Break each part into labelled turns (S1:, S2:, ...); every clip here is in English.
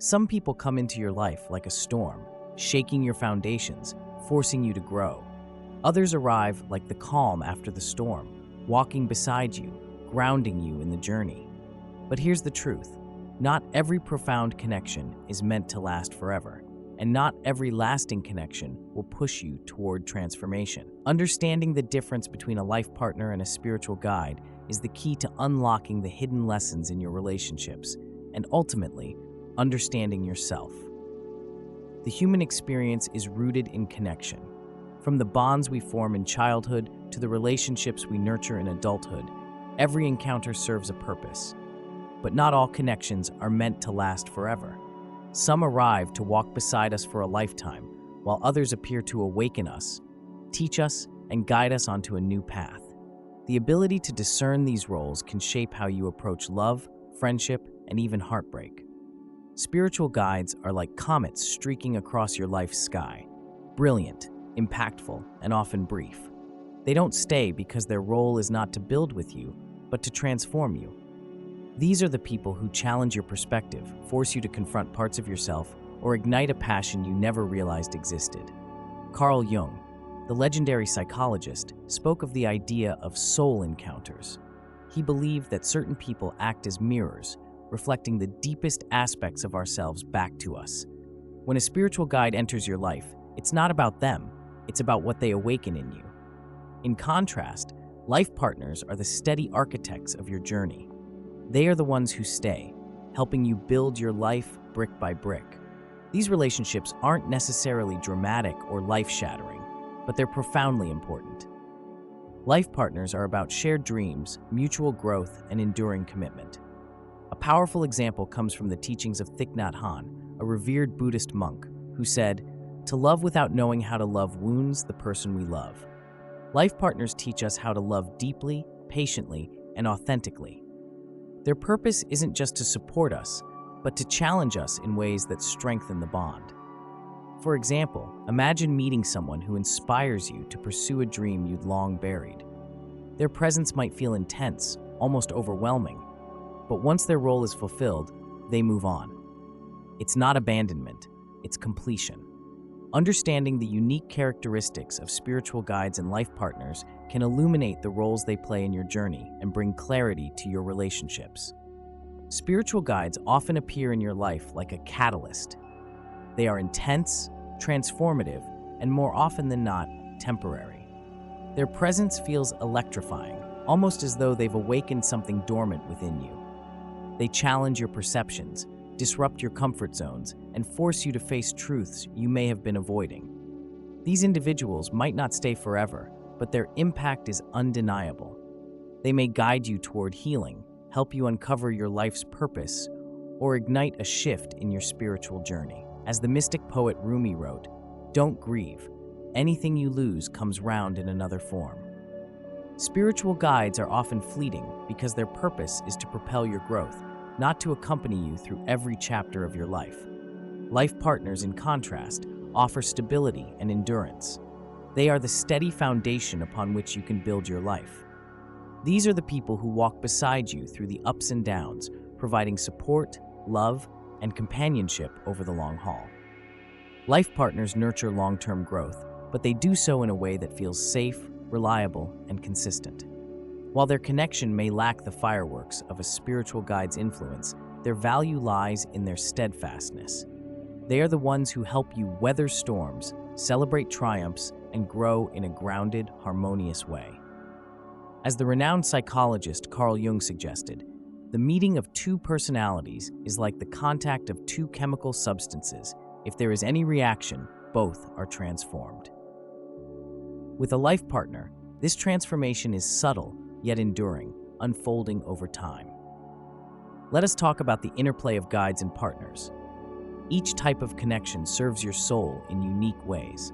S1: Some people come into your life like a storm, shaking your foundations, forcing you to grow. Others arrive like the calm after the storm, walking beside you, grounding you in the journey. But here's the truth. Not every profound connection is meant to last forever, and not every lasting connection will push you toward transformation. Understanding the difference between a life partner and a spiritual guide is the key to unlocking the hidden lessons in your relationships and ultimately understanding yourself. The human experience is rooted in connection. From the bonds we form in childhood to the relationships we nurture in adulthood, every encounter serves a purpose. But not all connections are meant to last forever. Some arrive to walk beside us for a lifetime, while others appear to awaken us, teach us, and guide us onto a new path. The ability to discern these roles can shape how you approach love, friendship, and even heartbreak. Spiritual guides are like comets streaking across your life's sky, brilliant, impactful, and often brief. They don't stay because their role is not to build with you, but to transform you. These are the people who challenge your perspective, force you to confront parts of yourself, or ignite a passion you never realized existed. Carl Jung, the legendary psychologist, spoke of the idea of soul encounters. He believed that certain people act as mirrors, reflecting the deepest aspects of ourselves back to us. When a spiritual guide enters your life, it's not about them, it's about what they awaken in you. In contrast, life partners are the steady architects of your journey. They are the ones who stay, helping you build your life brick by brick. These relationships aren't necessarily dramatic or life-shattering, but they're profoundly important. Life partners are about shared dreams, mutual growth, and enduring commitment. A powerful example comes from the teachings of Thich Nhat Hanh, a revered Buddhist monk, who said, "To love without knowing how to love wounds the person we love." Life partners teach us how to love deeply, patiently, and authentically. Their purpose isn't just to support us, but to challenge us in ways that strengthen the bond. For example, imagine meeting someone who inspires you to pursue a dream you'd long buried. Their presence might feel intense, almost overwhelming, but once their role is fulfilled, they move on. It's not abandonment, it's completion. Understanding the unique characteristics of spiritual guides and life partners can illuminate the roles they play in your journey and bring clarity to your relationships. Spiritual guides often appear in your life like a catalyst. They are intense, transformative, and more often than not, temporary. Their presence feels electrifying, almost as though they've awakened something dormant within you. They challenge your perceptions, disrupt your comfort zones, and force you to face truths you may have been avoiding. These individuals might not stay forever, but their impact is undeniable. They may guide you toward healing, help you uncover your life's purpose, or ignite a shift in your spiritual journey. As the mystic poet Rumi wrote, "Don't grieve. Anything you lose comes round in another form." Spiritual guides are often fleeting because their purpose is to propel your growth, not to accompany you through every chapter of your life. Life partners, in contrast, offer stability and endurance. They are the steady foundation upon which you can build your life. These are the people who walk beside you through the ups and downs, providing support, love, and companionship over the long haul. Life partners nurture long-term growth, but they do so in a way that feels safe, reliable, and consistent. While their connection may lack the fireworks of a spiritual guide's influence, their value lies in their steadfastness. They are the ones who help you weather storms, celebrate triumphs, and grow in a grounded, harmonious way. As the renowned psychologist Carl Jung suggested, the meeting of two personalities is like the contact of two chemical substances. If there is any reaction, both are transformed. With a life partner, this transformation is subtle yet enduring, unfolding over time. Let us talk about the interplay of guides and partners. Each type of connection serves your soul in unique ways.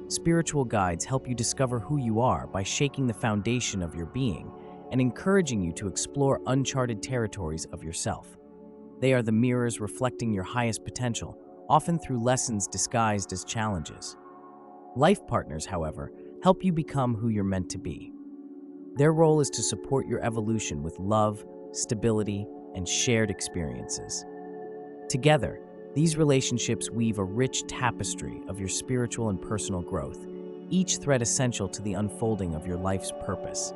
S1: Spiritual guides help you discover who you are by shaking the foundation of your being and encouraging you to explore uncharted territories of yourself. They are the mirrors reflecting your highest potential, often through lessons disguised as challenges. Life partners, however, help you become who you're meant to be. Their role is to support your evolution with love, stability, and shared experiences. Together, These relationships weave a rich tapestry of your spiritual and personal growth, each thread essential to the unfolding of your life's purpose.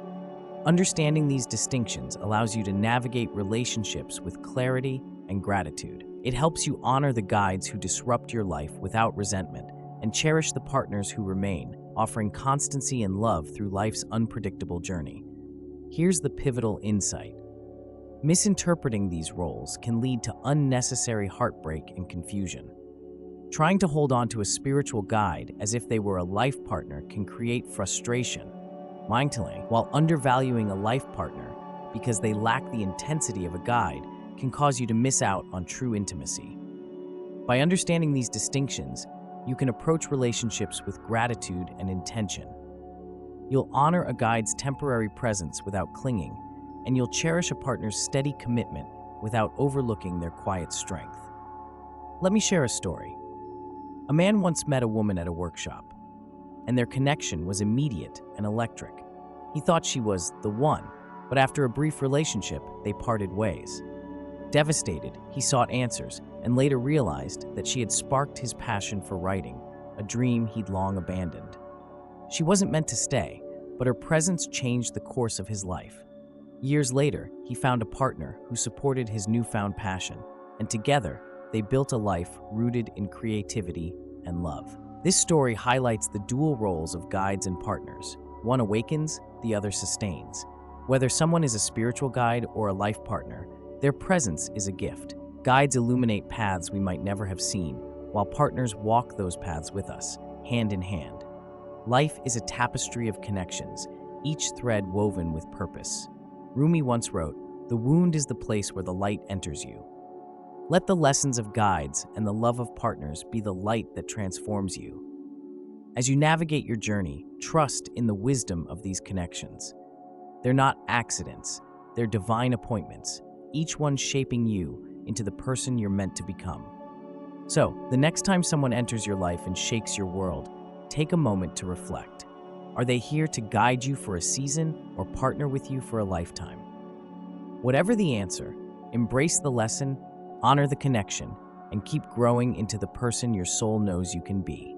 S1: Understanding these distinctions allows you to navigate relationships with clarity and gratitude. It helps you honor the guides who disrupt your life without resentment and cherish the partners who remain, offering constancy and love through life's unpredictable journey. Here's the pivotal insight. Misinterpreting these roles can lead to unnecessary heartbreak and confusion. Trying to hold on to a spiritual guide as if they were a life partner can create frustration, while undervaluing a life partner because they lack the intensity of a guide can cause you to miss out on true intimacy. By understanding these distinctions, you can approach relationships with gratitude and intention. You'll honor a guide's temporary presence without clinging, and you'll cherish a partner's steady commitment without overlooking their quiet strength. Let me share a story. A man once met a woman at a workshop, and their connection was immediate and electric. He thought she was the one, but after a brief relationship, they parted ways. Devastated, he sought answers and later realized that she had sparked his passion for writing, a dream he'd long abandoned. She wasn't meant to stay, but her presence changed the course of his life. Years later, he found a partner who supported his newfound passion, and together, they built a life rooted in creativity and love. This story highlights the dual roles of guides and partners. One awakens, the other sustains. Whether someone is a spiritual guide or a life partner, their presence is a gift. Guides illuminate paths we might never have seen, while partners walk those paths with us, hand in hand. Life is a tapestry of connections, each thread woven with purpose. Rumi once wrote, "The wound is the place where the light enters you." Let the lessons of guides and the love of partners be the light that transforms you. As you navigate your journey, trust in the wisdom of these connections. They're not accidents, they're divine appointments, each one shaping you into the person you're meant to become. So, the next time someone enters your life and shakes your world, take a moment to reflect. Are they here to guide you for a season or partner with you for a lifetime? Whatever the answer, embrace the lesson, honor the connection, and keep growing into the person your soul knows you can be.